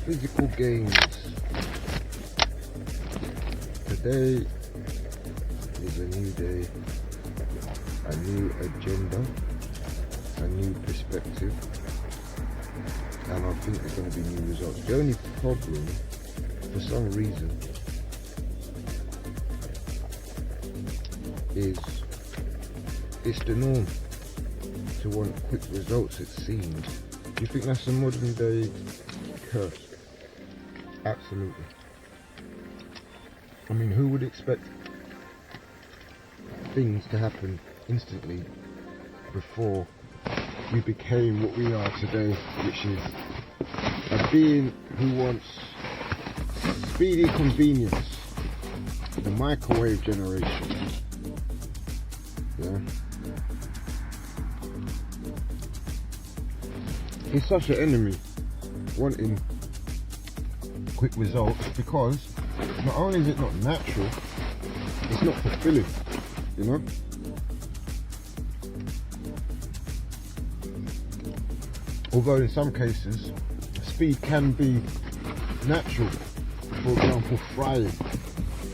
Physical games. Today is a new day, a new agenda, a new perspective, and I think there's going to be new results. The only problem, for some reason, is it's the norm to want quick results, it seems. Do you think that's a modern day curse? Absolutely. I mean, who would expect things to happen instantly before we became what we are today, which is a being who wants speedy convenience, the microwave generation. Yeah. He's such an enemy, wanting quick results, because not only is it not natural, it's not fulfilling, you know? Although in some cases, speed can be natural. For example, frying.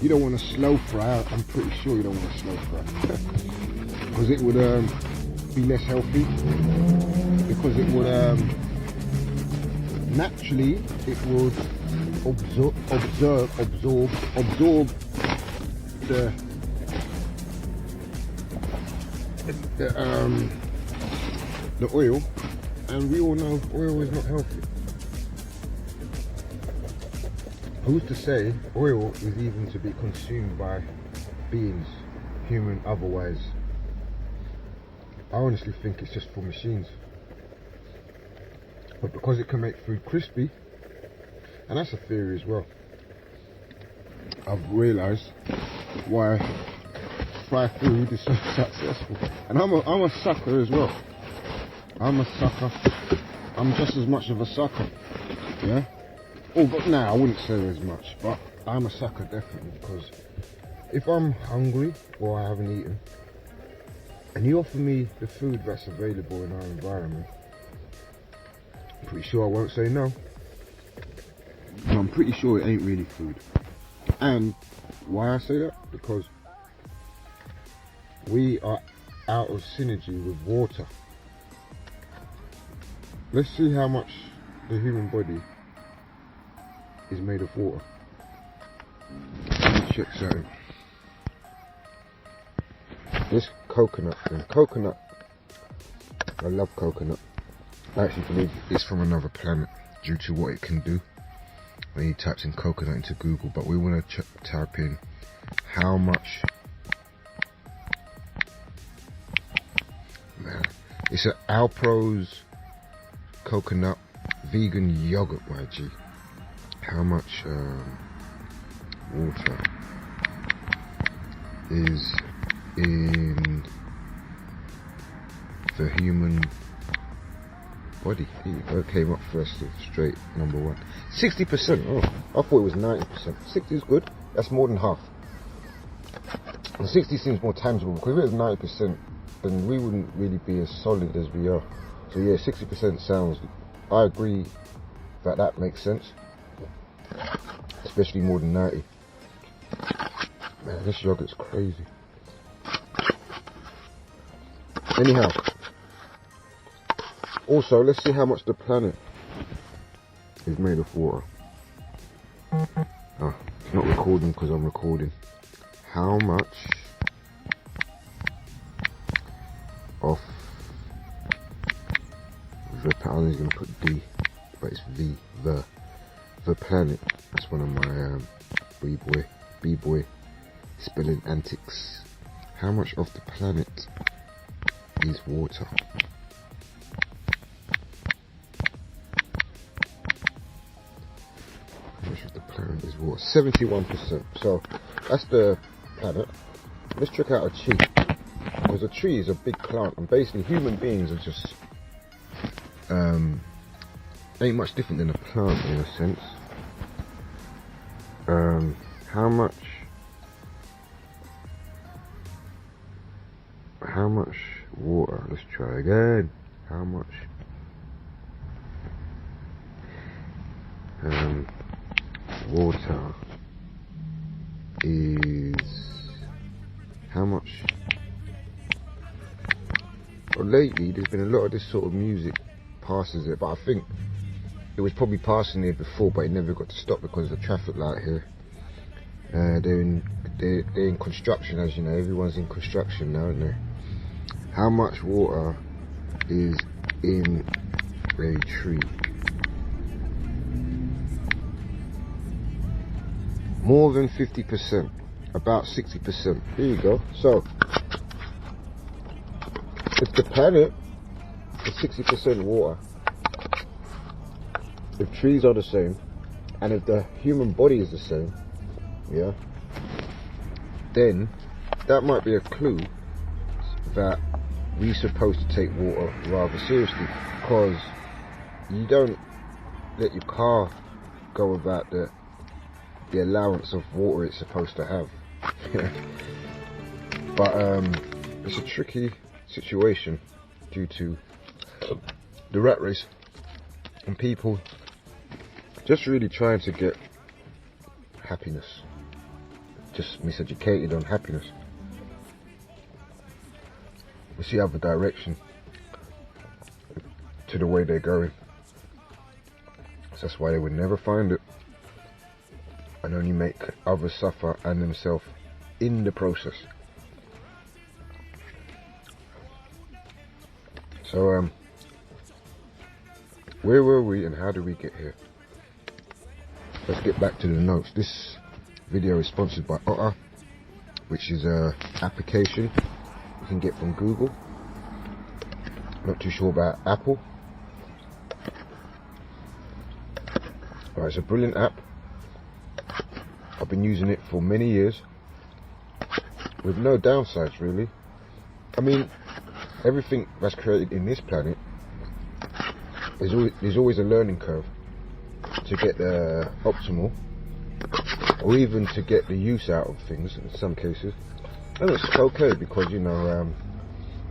You don't want to slow fry. I'm pretty sure you don't want to slow fry. Because it would be less healthy. Because it would, naturally, it would absorb the oil, and we all know oil is not healthy. Who's to say oil is even to be consumed by beings, human otherwise? I honestly think it's just for machines. But because it can make food crispy, and that's a theory as well, I've realised why fried food is so successful. And I'm a sucker as well. I'm a sucker. I'm just as much of a sucker. Yeah? Oh, but nah, I wouldn't say as much, but I'm a sucker definitely, because if I'm hungry or I haven't eaten, and you offer me the food that's available in our environment, I'm pretty sure I won't say no. And I'm pretty sure it ain't really food. And why I say that? Because we are out of synergy with water. Let's see how much the human body is made of water. Let me check something. This coconut thing. Coconut. I love coconut. I actually believe it's from another planet due to what it can do when you types in coconut into Google. But we want to type in how much. Man, it's an Alpro's coconut vegan yogurt, YG. How much water is in the human body? Here you go, came up first straight, number one. 60%, oh, I thought it was 90%. 60 is good, that's more than half. And 60 seems more tangible, because if it was 90%, then we wouldn't really be as solid as we are. So yeah, 60% sounds, I agree that makes sense. Especially more than 90. Man, this yogurt's crazy. Anyhow, also let's see how much the planet is made of water. Ah, it's not recording because I'm recording. How much of the planet, is going to put D, but it's the planet. That's one of my b-boy spelling antics. How much of the planet is water? How much of the planet is water? 71%. So that's the planet. Let's check out a tree. Because a tree is a big plant, and basically human beings are just ain't much different than a plant in a sense. How much water, let's try again. How much water is, how much, well, lately there's been a lot of this sort of music passes it, but I think it was probably passing here before, but it never got to stop because of the traffic light here. They're in construction, as you know. Everyone's in construction now, aren't they? How much water is in a tree? More than 50%, about 60%. Here you go. So, if the planet is 60% water, if trees are the same, and if the human body is the same, yeah, then that might be a clue that we're supposed to take water rather seriously, because you don't let your car go without the allowance of water it's supposed to have. But it's a tricky situation due to the rat race and people just really trying to get happiness, just miseducated on happiness. We see other direction to the way they're going. So that's why they would never find it, and only make others suffer and themselves in the process. So where were we and how did we get here? Let's get back to the notes. This video is sponsored by Otter, which is an application you can get from Google. Not too sure about Apple. Right, it's a brilliant app. I've been using it for many years with no downsides really. I mean, everything that's created in this planet, there's always a learning curve to get the optimal, or even to get the use out of things in some cases. And it's okay, because you know,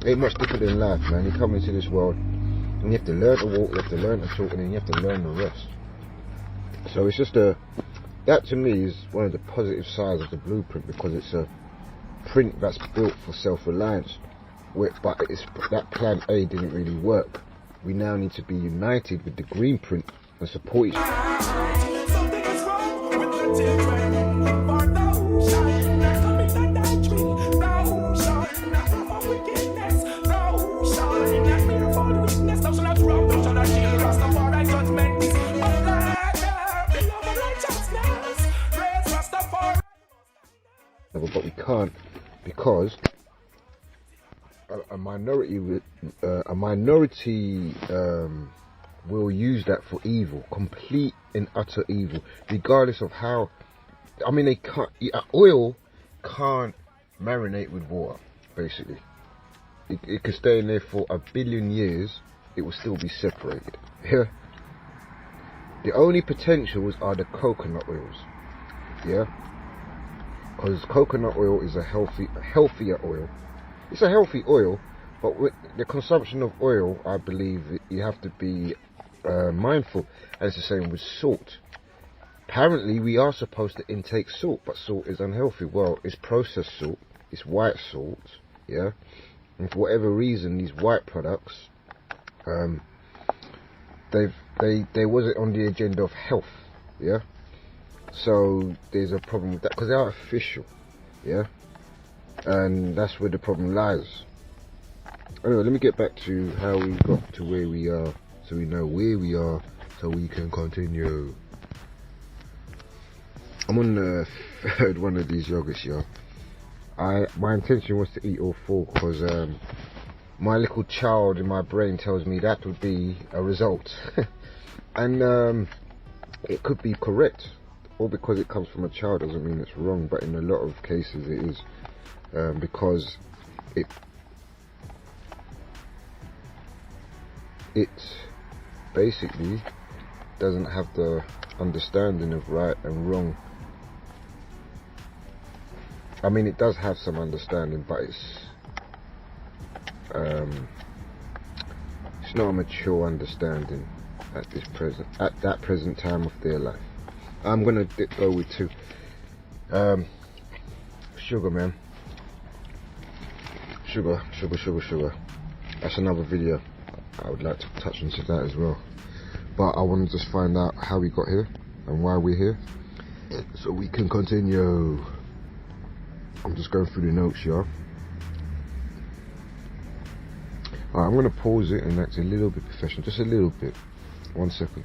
ain't much different in life, man. You come into this world and you have to learn to walk, you have to learn to talk, and then you have to learn the rest. So it's just that to me is one of the positive sides of the blueprint, because it's a print that's built for self-reliance. But that plan A didn't really work. We now need to be united with the green print and support each other. But we can't, because a minority will use that for evil, complete and utter evil, regardless of how. I mean, they can't. Oil can't marinate with water. Basically, it could stay in there for 1 billion years. It will still be separated. Yeah. The only potentials are the coconut oils. Yeah. Because coconut oil is a healthier oil. It's a healthy oil, but with the consumption of oil, I believe you have to be mindful. And it's the same with salt. Apparently, we are supposed to intake salt, but salt is unhealthy. Well, it's processed salt, it's white salt, yeah. And for whatever reason, these white products, they wasn't on the agenda of health, yeah. So there's a problem with that, because they're artificial, yeah, and that's where the problem lies. Anyway, let me get back to how we got to where we are, so we know where we are, so we can continue. I'm on the third one of these yogurts, y'all. My intention was to eat all 4, because my little child in my brain tells me that would be a result. And it could be correct. Or because it comes from a child doesn't mean it's wrong, but in a lot of cases it is, because it basically doesn't have the understanding of right and wrong. I mean, it does have some understanding, but it's not a mature understanding at that present time of their life. I'm gonna go with 2. Sugar, man. Sugar. That's another video. I would like to touch into that as well. But I want to just find out how we got here and why we're here, so we can continue. I'm just going through the notes, y'all. Alright, I'm going to pause it and act a little bit professional, just a little bit. 1 second.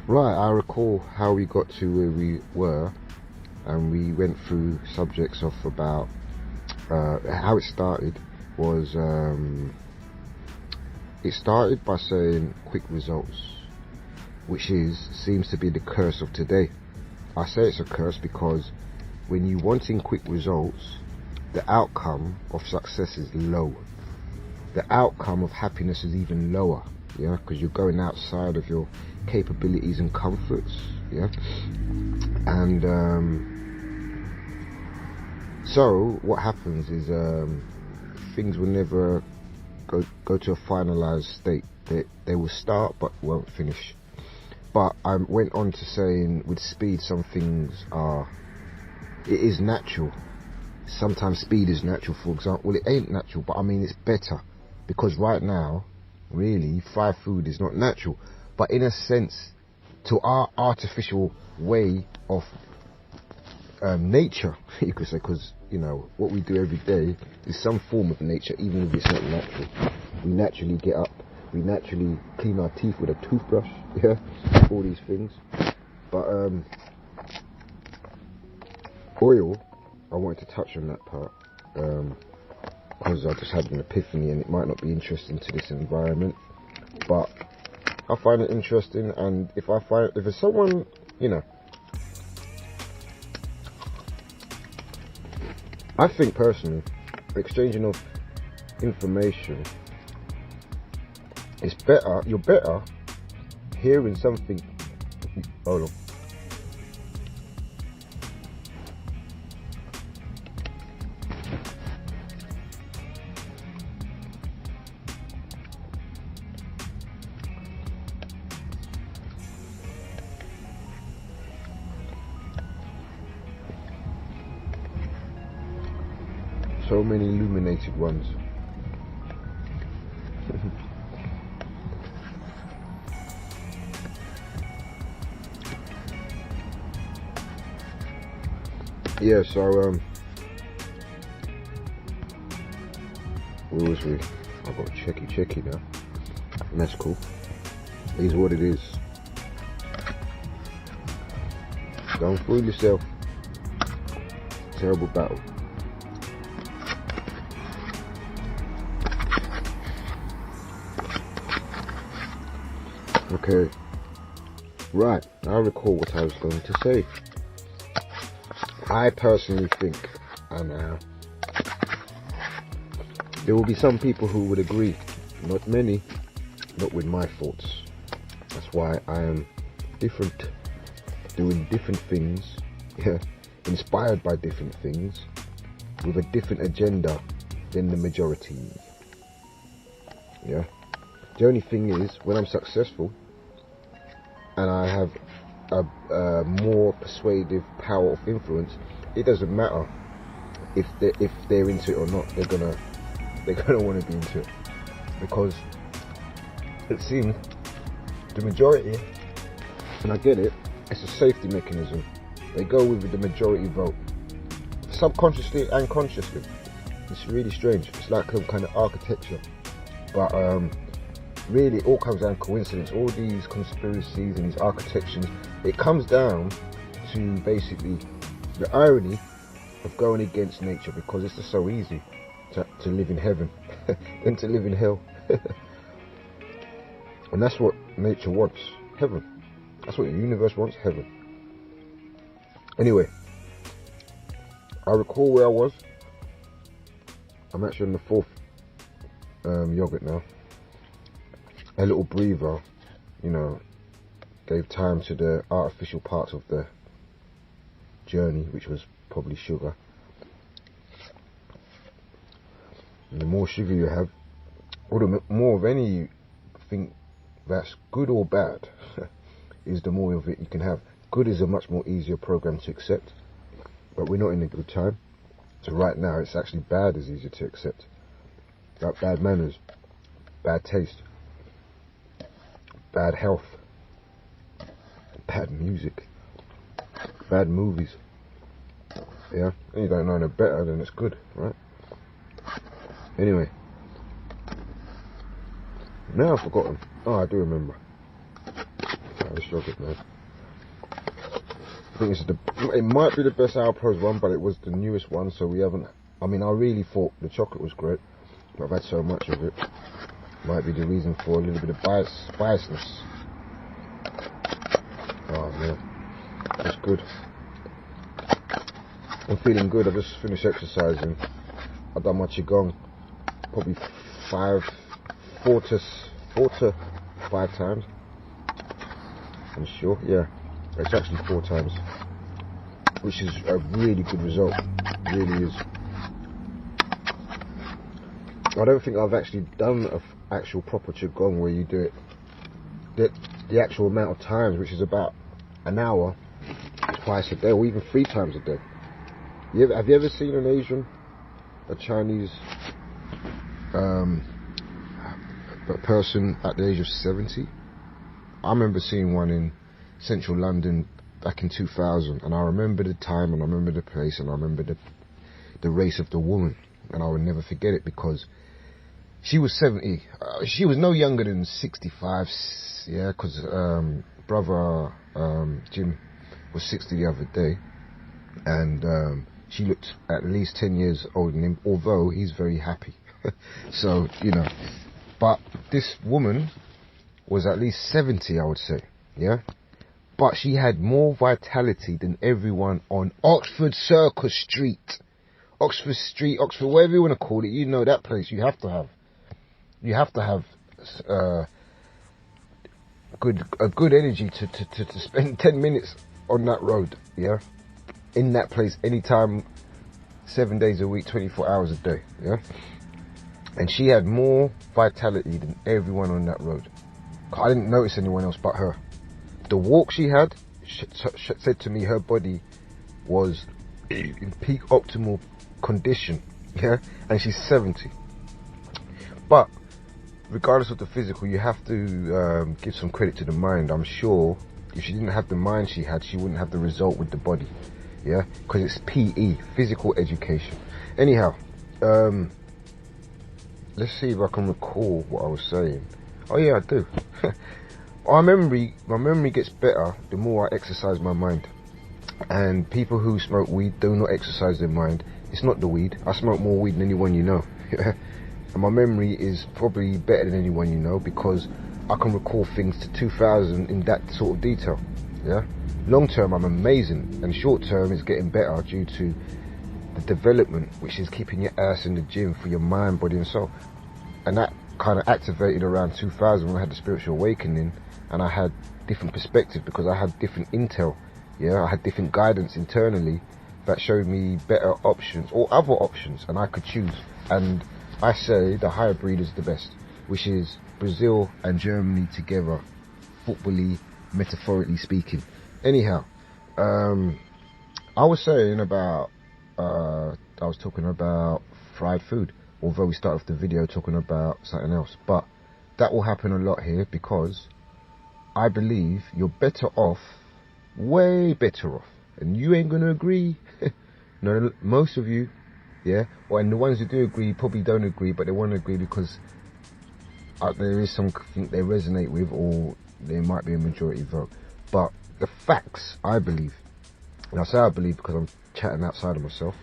Right, I recall how we got to where we were, and we went through subjects of about how it started was it started by saying quick results, which seems to be the curse of today. I say it's a curse because when you're wanting quick results, the outcome of success is low. The outcome of happiness is even lower, yeah, because you're going outside of your capabilities and comforts, yeah. And so what happens is things will never go to a finalized state. They will start but won't finish. But I went on to saying with speed, some things it is natural. Sometimes speed is natural. For example, well, it ain't natural, but I mean it's better, because right now really fried food is not natural, but in a sense, to our artificial way of nature, you could say, because you know what we do every day is some form of nature, even if it's not natural. We naturally get up, we naturally clean our teeth with a toothbrush, yeah, all these things. But oil, I wanted to touch on that part because I just had an epiphany, and it might not be interesting to this environment, but I find it interesting. And if it's someone, you know, I think personally, exchanging of information is better. You're better hearing something. Hold on. So many illuminated ones. Yeah, so where was we? I got checky now, and that's cool. It is what it is. Don't fool yourself. Terrible battle. Okay, right, I recall what I was going to say. I personally think, and there will be some people who would agree, not many, not with my thoughts. That's why I am different, doing different things, yeah, inspired by different things, with a different agenda than the majority, yeah. The only thing is, when I'm successful and I have a more persuasive power of influence, it doesn't matter if they're into it or not. They're gonna want to be into it, because it seems the majority, and I get it, it's a safety mechanism. They go with the majority vote, subconsciously and consciously. It's really strange. It's like some kind of architecture, but really it all comes down to coincidence. All these conspiracies and these architectures, it comes down to basically the irony of going against nature, because it's just so easy. to live in heaven than to live in hell. And that's what nature wants, heaven. That's what the universe wants, heaven. Anyway, I recall where I was. I'm actually on the fourth yogurt now. A little breather, you know, gave time to the artificial parts of the journey, which was probably sugar. And the more sugar you have, or the more of anything that's good or bad, is the more of it you can have. Good is a much more easier program to accept, but we're not in a good time. So right now, it's actually bad is easier to accept. Like bad manners, bad taste, bad health, bad music, bad movies. Yeah, and you don't know no better, then it's good, right? Anyway, now I've forgotten. Oh, I do remember. I struggled, man. I think it might be the best Alpros one, but it was the newest one, so we haven't. I mean, I really thought the chocolate was great, but I've had so much of it. Might be the reason for a little bit of biasness. Oh man, that's good. I'm feeling good. I just finished exercising. I've done my qigong probably 4 to 5 times. I'm sure, yeah. It's actually 4 times, which is a really good result. It really is. I don't think I've actually done an actual proper qigong where you do it the actual amount of times, which is about an hour, twice a day, or even 3 times a day. Have you ever seen an Asian, a Chinese a person at the age of 70? I remember seeing one in central London back in 2000, and I remember the time, and I remember the place, and I remember the race of the woman, and I will never forget it because she was 70. She was no younger than 65, yeah, because brother Jim was 60 the other day, and she looked at least 10 years older than him, although he's very happy. So, you know, but this woman was at least 70, I would say, yeah? But she had more vitality than everyone on Oxford Circus Street. Oxford Street, Oxford, whatever you want to call it, you know that place. You have to have good energy to spend 10 minutes on that road, yeah? In that place, anytime, 7 days a week, 24 hours a day, yeah? And she had more vitality than everyone on that road. I didn't notice anyone else but her. The walk she had said to me her body was in peak optimal condition, yeah? And she's 70. But regardless of the physical, you have to give some credit to the mind. I'm sure if she didn't have the mind she had, she wouldn't have the result with the body, yeah? Because it's PE, physical education. Anyhow, let's see if I can recall what I was saying. Oh yeah, I do. My memory gets better the more I exercise my mind. And people who smoke weed do not exercise their mind. It's not the weed. I smoke more weed than anyone you know. And my memory is probably better than anyone you know because I can recall things to 2000 in that sort of detail. Yeah. Long term, I'm amazing, and short term is getting better due to the development, which is keeping your ass in the gym for your mind, body, and soul. And that kind of activated around 2000 when I had the spiritual awakening, and I had different perspective because I had different intel. Yeah, I had different guidance internally that showed me better options or other options, and I could choose. And I say the higher breed is the best, which is Brazil and Germany together, footbally, metaphorically speaking. Anyhow, I was saying about, I was talking about fried food, although we started off the video talking about something else. But that will happen a lot here because I believe you're better off, way better off, and you ain't gonna agree. No, most of you, yeah, and the ones who do agree probably don't agree, but they want to agree because there is something they resonate with, or there might be a majority vote. But the facts, I believe, and I say I believe because I'm chatting outside of myself,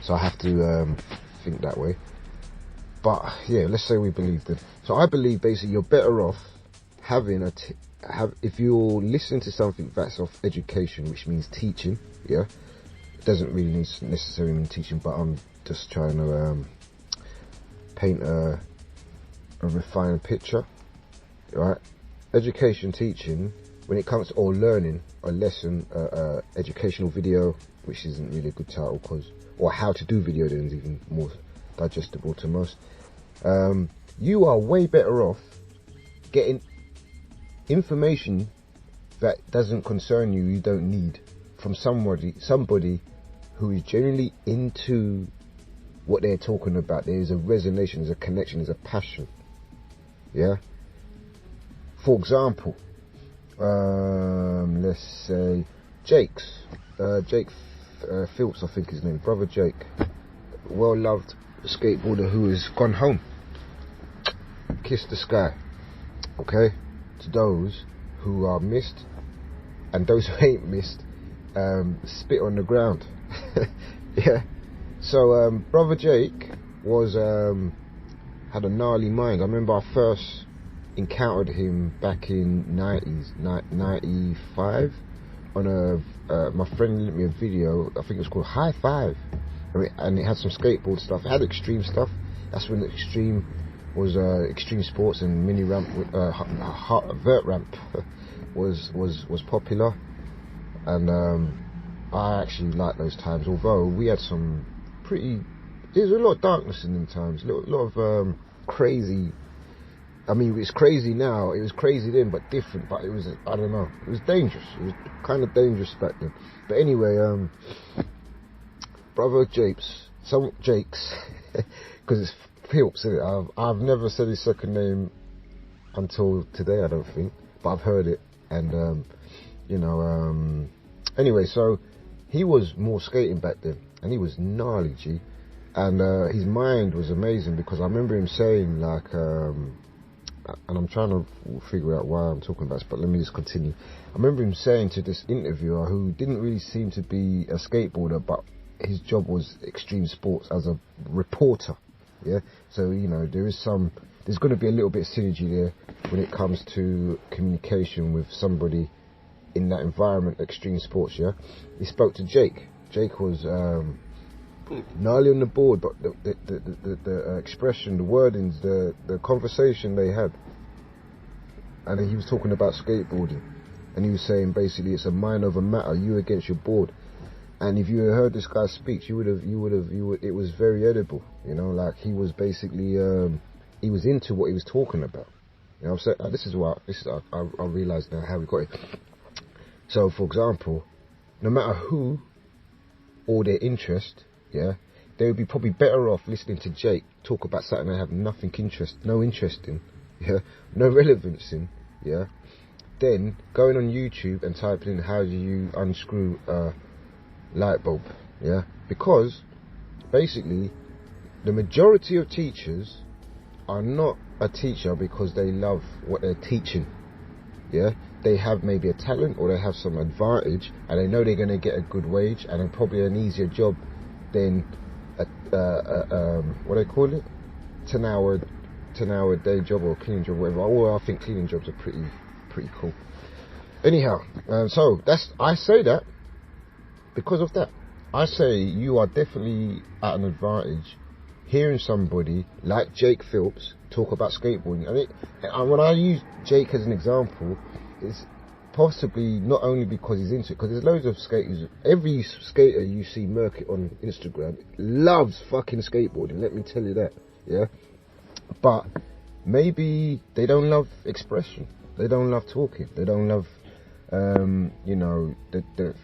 so I have to think that way. But yeah, let's say we believe them. So I believe basically you're better off having if you're listening to something that's of education, which means teaching. Yeah, it doesn't really necessarily mean teaching, but I'm just trying to paint a refined picture. Right, education, teaching. When it comes to learning, a lesson, educational video, which isn't really a good title, or how to do video, then is even more digestible to most. You are way better off getting information that doesn't concern you, you don't need, from somebody who is genuinely into what they're talking about. There is a resonation, there's a connection, there's a passion. Yeah. For example, let's say Jake Phillips, I think his name, brother Jake, well loved skateboarder who has gone home. Kiss the sky. Okay, to those who are missed and those who ain't missed, spit on the ground. Yeah. So brother Jake was had a gnarly mind. I remember I first encountered him back in 95 on my friend lent me a video. I think it was called High Five, and it had some skateboard stuff. It had extreme stuff. That's when extreme was extreme sports, and mini ramp, vert ramp was popular. And I actually liked those times, although we had some there's a lot of darkness in them times, a lot of crazy. I mean, it's crazy now, it was crazy then, but different. But it was, I don't know, it was dangerous. It was kind of dangerous back then. But anyway, brother Jakes, because it's Phillips, isn't it? I've never said his second name until today, I don't think, but I've heard it. And anyway, so he was more skating back then, and he was gnarly, G. And his mind was amazing, because I remember him saying, like, and I'm trying to figure out why I'm talking about this, but let me just continue. I remember him saying to this interviewer, who didn't really seem to be a skateboarder, but his job was extreme sports as a reporter. Yeah, so there's going to be a little bit of synergy there when it comes to communication with somebody in that environment, extreme sports. Yeah, he spoke to Jake. Jake was gnarly on the board, but the expression, the wordings, the conversation they had, and he was talking about skateboarding, and he was saying basically it's a mind over matter, you against your board. And if you had heard this guy speak, it was very edible, like he was basically he was into what he was talking about. I'm saying, I realised now how we got it. So for example, no matter who or their interest, yeah, they would be probably better off listening to Jake talk about something they have no interest in, yeah, no relevance in, yeah, then going on YouTube and typing in how do you unscrew a light bulb, yeah, because basically the majority of teachers are not a teacher because they love what they're teaching, yeah. They have maybe a talent, or they have some advantage, and they know they're going to get a good wage and probably an easier job than what do they call it, 10 hour day job, or cleaning job, whatever. Or I think cleaning jobs are pretty cool. Anyhow, so I say that because of that. I say you are definitely at an advantage hearing somebody like Jake Phillips talk about skateboarding. And when I use Jake as an example, it's possibly not only because he's into it, because there's loads of skaters. Every skater you see Merkit on Instagram loves fucking skateboarding, let me tell you that, yeah. But maybe they don't love expression, they don't love talking, they don't love the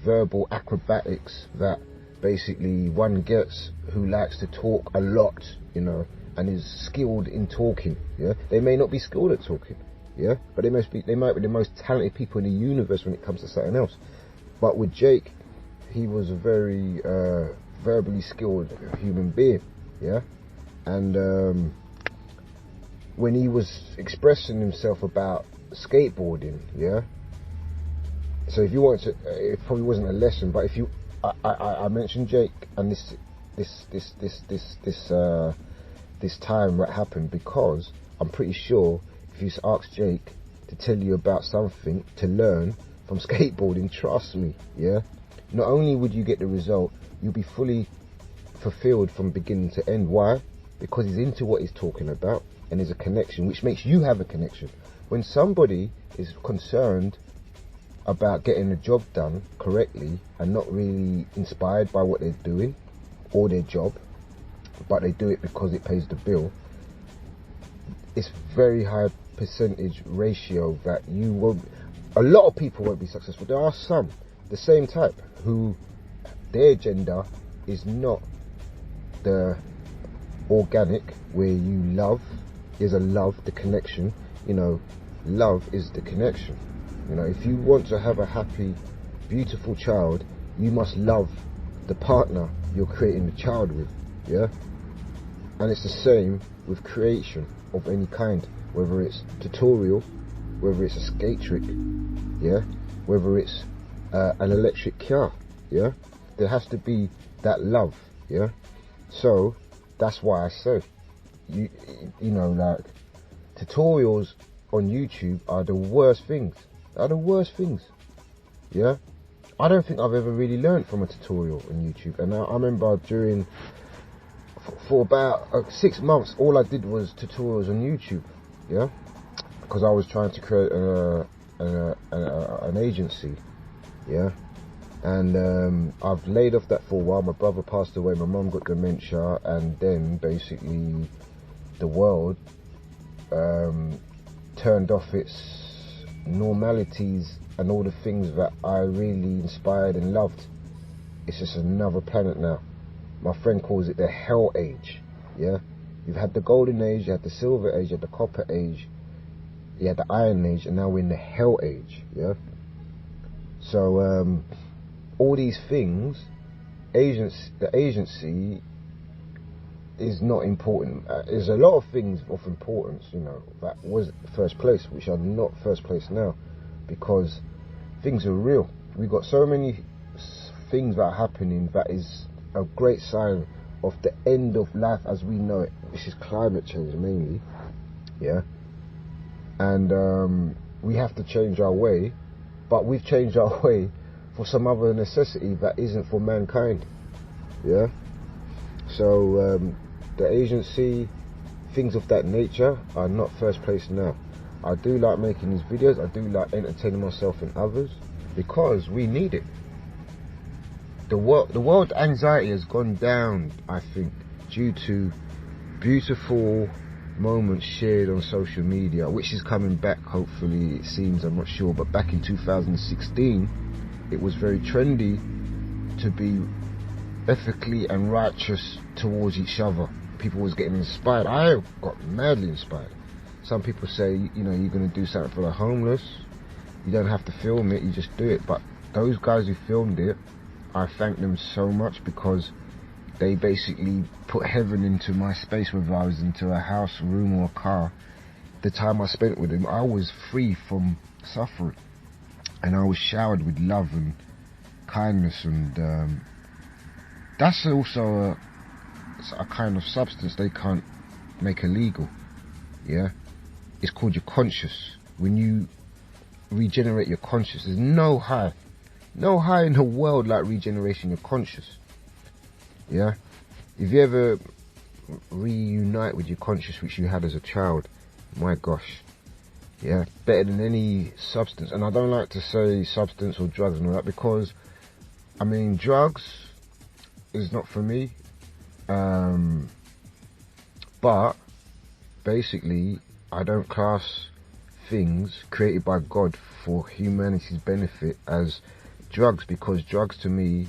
verbal acrobatics that basically one gets who likes to talk a lot, and is skilled in talking, yeah. They may not be skilled at talking, yeah, but they might be the most talented people in the universe when it comes to something else. But with Jake, he was a very verbally skilled human being, yeah. And when he was expressing himself about skateboarding, yeah. So if you want to, it probably wasn't a lesson, but if you, I mentioned Jake and this this time that happened, because I'm pretty sure if you ask Jake to tell you about something to learn from skateboarding, trust me, yeah, not only would you get the result, you'll be fully fulfilled from beginning to end. Why? Because he's into what he's talking about, and there's a connection, which makes you have a connection. When somebody is concerned about getting the job done correctly and not really inspired by what they're doing or their job, but they do it because it pays the bill, it's very high percentage ratio that you won't, a lot of people won't be successful. There are some, the same type, who their agenda is not the organic, where you love, is a love, the connection, you know, love is the connection. You know, if you want to have a happy, beautiful child, you must love the partner you're creating the child with, yeah? And it's the same with creation of any kind, whether it's tutorial, whether it's a skate trick, yeah, whether it's an electric car, yeah, there has to be that love, yeah. So that's why I say, you know, like, tutorials on YouTube are the worst things. Are the worst things, yeah. I don't think I've ever really learned from a tutorial on YouTube. And I remember during, for about 6 months, all I did was tutorials on YouTube, yeah, because I was trying to create an agency, yeah. And I've laid off that for a while. My brother passed away, my mum got dementia, and then basically the world turned off its normalities and all the things that I really inspired and loved. It's just another planet now. My friend calls it the hell age, yeah. You've had the golden age, you had the silver age, you had the copper age, you had the iron age, and now we're in the hell age, yeah. So all these things, the agency is not important. There's a lot of things of importance, you know, that was first place, which are not first place now, because things are real. We've got so many things that are happening that is a great sign of the end of life as we know it, which is climate change mainly, yeah. And we have to change our way, but we've changed our way for some other necessity that isn't for mankind, yeah. So the agency, things of that nature are not first place now. I do like making these videos, I do like entertaining myself and others, because we need it. The world anxiety has gone down, I think, due to beautiful moments shared on social media, which is coming back, hopefully, it seems, I'm not sure, but back in 2016, it was very trendy to be ethically and righteous towards each other. People was getting inspired. I got madly inspired. Some people say, you know, you're going to do something for the homeless, you don't have to film it, you just do it. But those guys who filmed it, I thank them so much, because they basically put heaven into my space, whether I was into a house, room or a car. The time I spent with them, I was free from suffering, and I was showered with love and kindness, and that's also a kind of substance they can't make illegal, yeah. It's called your conscious. When you regenerate your conscious, there's no high in the world like regeneration your conscious, yeah. If you ever reunite with your conscious which you had as a child, my gosh, yeah, better than any substance. And I don't like to say substance or drugs and all that, because I mean, drugs is not for me, but basically I don't class things created by God for humanity's benefit as drugs, because drugs to me,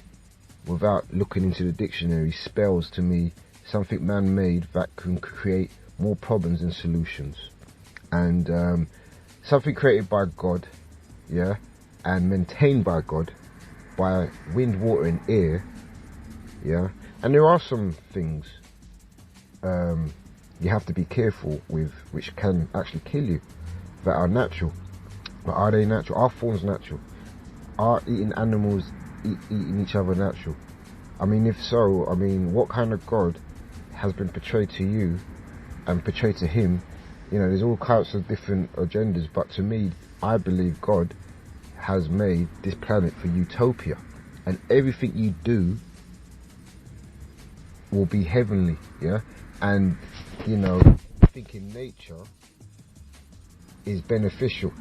without looking into the dictionary, spells to me something man-made that can create more problems than solutions. And something created by God, yeah, and maintained by God, by wind, water and air, yeah. And there are some things you have to be careful with, which can actually kill you, that are natural. But are they natural? Are forms natural? Are eating animals eating each other natural? I mean, if so, I mean, what kind of God has been portrayed to you and portray to him, you know, there's all kinds of different agendas, but to me, I believe God has made this planet for utopia, and everything you do will be heavenly, yeah? And, you know, I think in nature is beneficial,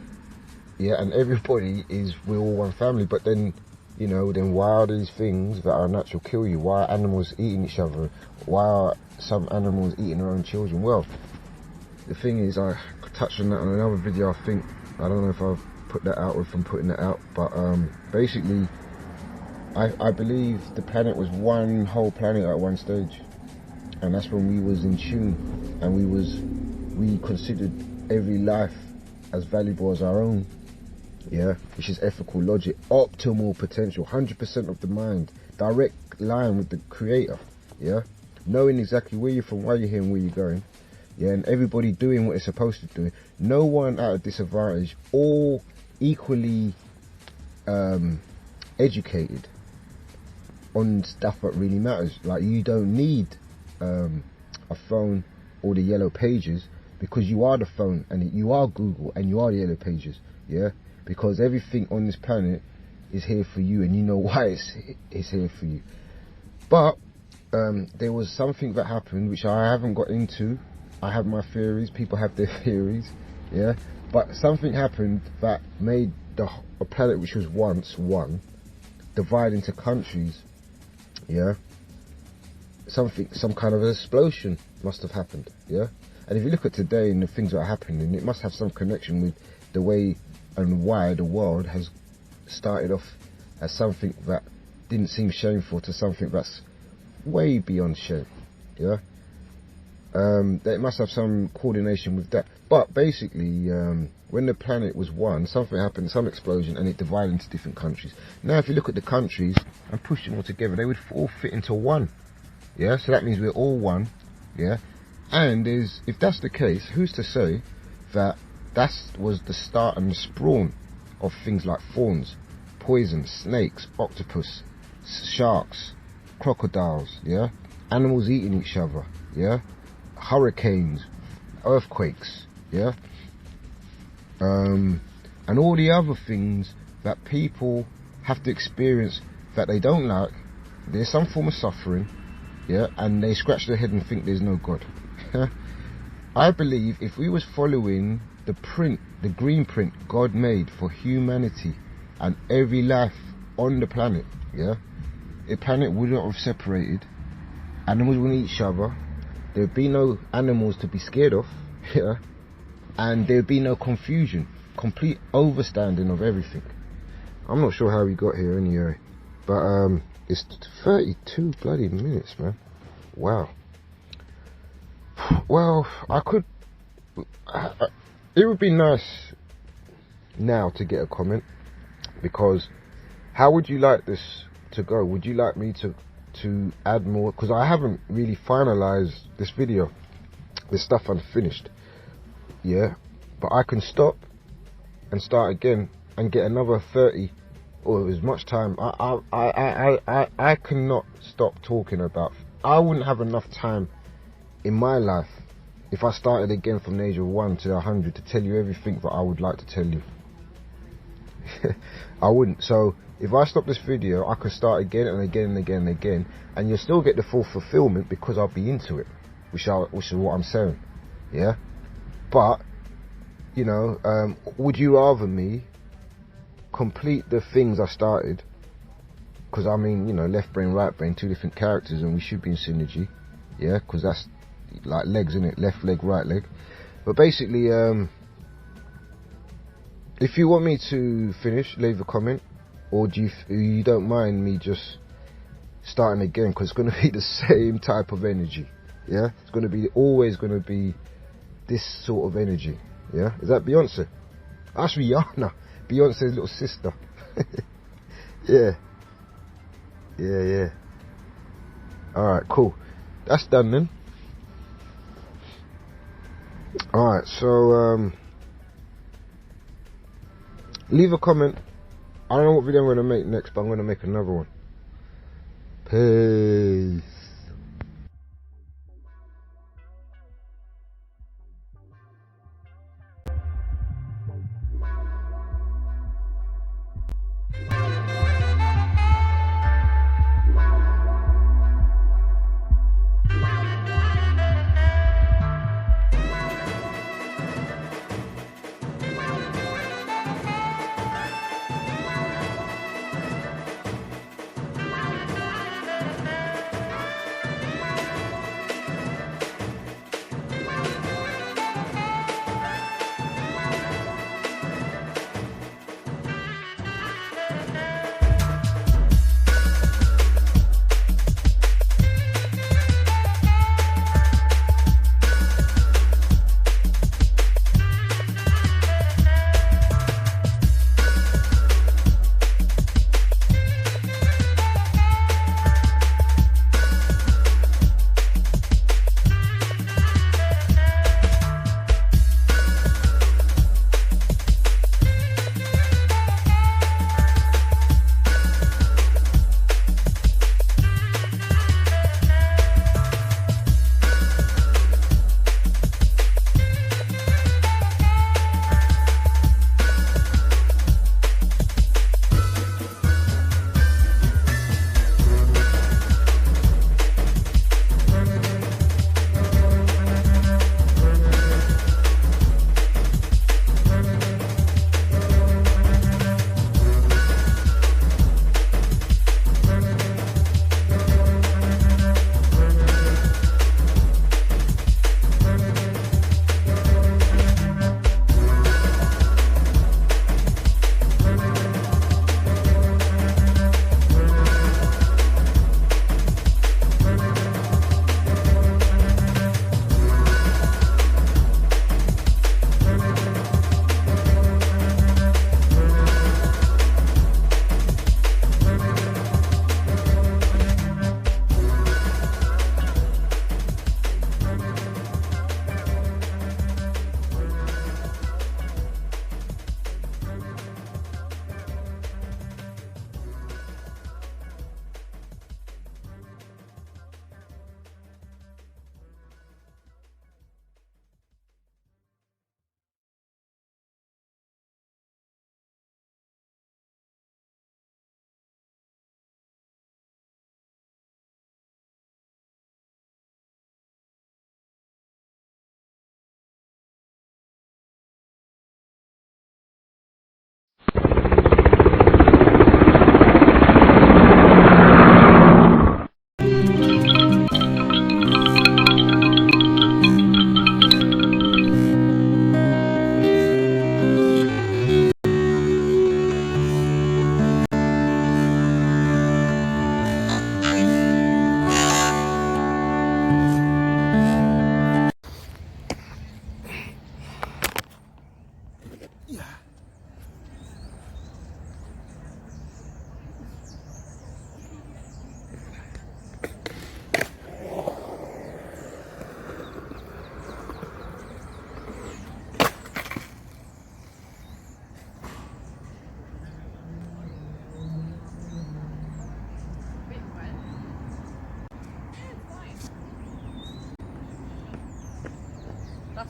yeah? And everybody we're all one family, but then, you know, then why are these things that are natural kill you? Why are animals eating each other? Why are some animals eating their own children? Well, the thing is, I touched on that on another video, I think. I don't know if I've put that out or if I'm putting that out, but basically, I believe the planet was one whole planet at one stage, and that's when we was in tune, and we considered every life as valuable as our own, yeah, which is ethical logic, optimal potential, 100% of the mind, direct line with the creator, yeah, knowing exactly where you're from, why you're here, and where you're going, yeah, and everybody doing what they're supposed to do, no one at a disadvantage, all equally educated on stuff that really matters. Like, you don't need a phone or the yellow pages, because you are the phone, and you are Google, and you are the yellow pages, yeah, because everything on this planet is here for you, and you know why it's here for you. But there was something that happened which I haven't got into. I have my theories, people have their theories, yeah, but something happened that made a planet which was once one divide into countries, yeah. Some kind of explosion must have happened, yeah. And if you look at today and the things that are happening, it must have some connection with the way and why the world has started off as something that didn't seem shameful to something that's way beyond shame, yeah. It must have some coordination with that. But basically, when the planet was one, something happened, some explosion, and it divided into different countries. Now, if you look at the countries and push them all together, they would all fit into one. Yeah, so that means we're all one. Yeah, and if that's the case, who's to say that was the start and the spawn of things like thorns, poison, snakes, octopus, sharks, crocodiles, yeah, animals eating each other, yeah, hurricanes, earthquakes, yeah, and all the other things that people have to experience that they don't like. There's some form of suffering, yeah, and they scratch their head and think there's no God. I believe if we was following the green print God made for humanity and every life on the planet, yeah, the planet would not have separated, animals wouldn't eat each other, there'd be no animals to be scared of, yeah, and there'd be no confusion, complete overstanding of everything. I'm not sure how we got here anyway, but it's 32 bloody minutes, man. Wow. Well, it would be nice now to get a comment, because how would you like this to go? Would you like me to add more? Because I haven't really finalized this video. There's stuff unfinished, yeah, but I can stop and start again and get another 30 or as much time. I cannot stop talking about. I wouldn't have enough time in my life if I started again from the age of 1 to 100 to tell you everything that I would like to tell you. I wouldn't. So if I stop this video, I could start again and again and again and again, and you'll still get the full fulfillment because I'll be into it, which is what I'm saying, yeah. But you know, would you rather me complete the things I started? Because I mean, you know, left brain, right brain, two different characters, and we should be in synergy, yeah. Because that's like legs, isn't it? Left leg, right leg. But basically, if you want me to finish, leave a comment, or do you don't mind me just starting again, because it's going to be the same type of energy, yeah. It's going to be always going to be this sort of energy, yeah. Is that Beyonce? That's Rihanna, Beyonce's little sister. Yeah. Alright, cool. That's done then. Alright, so leave a comment. I don't know what video I'm going to make next, but I'm going to make another one. Peace.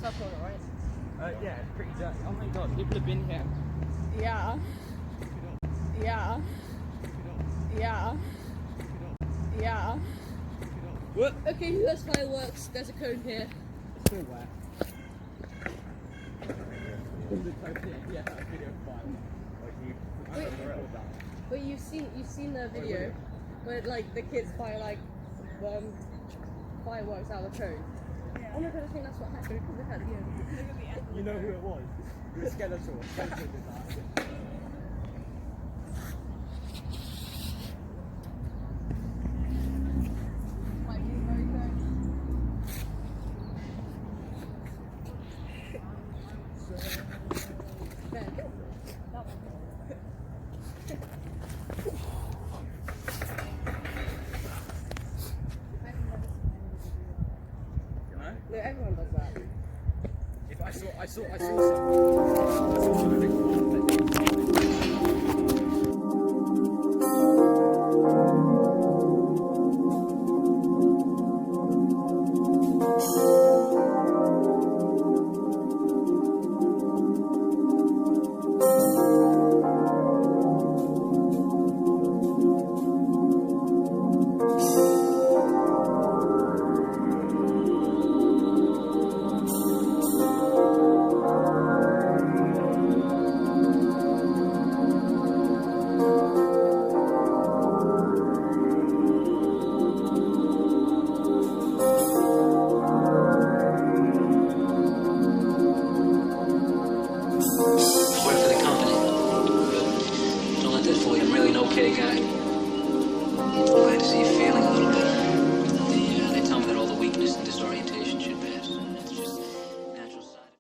That's our corner, right? Yeah, it's pretty dirty. Oh my god, people have been here. Yeah. Yeah. Yeah. Yeah. What? Okay, who has fireworks? There's a cone here. It's still wet. Yeah, video file. But you've seen the video where like the kids fire like fireworks out of the cone. Yeah. Oh my god, I think that's what happened because it had You know who it was? It was Skeletor. Skeletor did that. No, everyone does that. If I saw someone.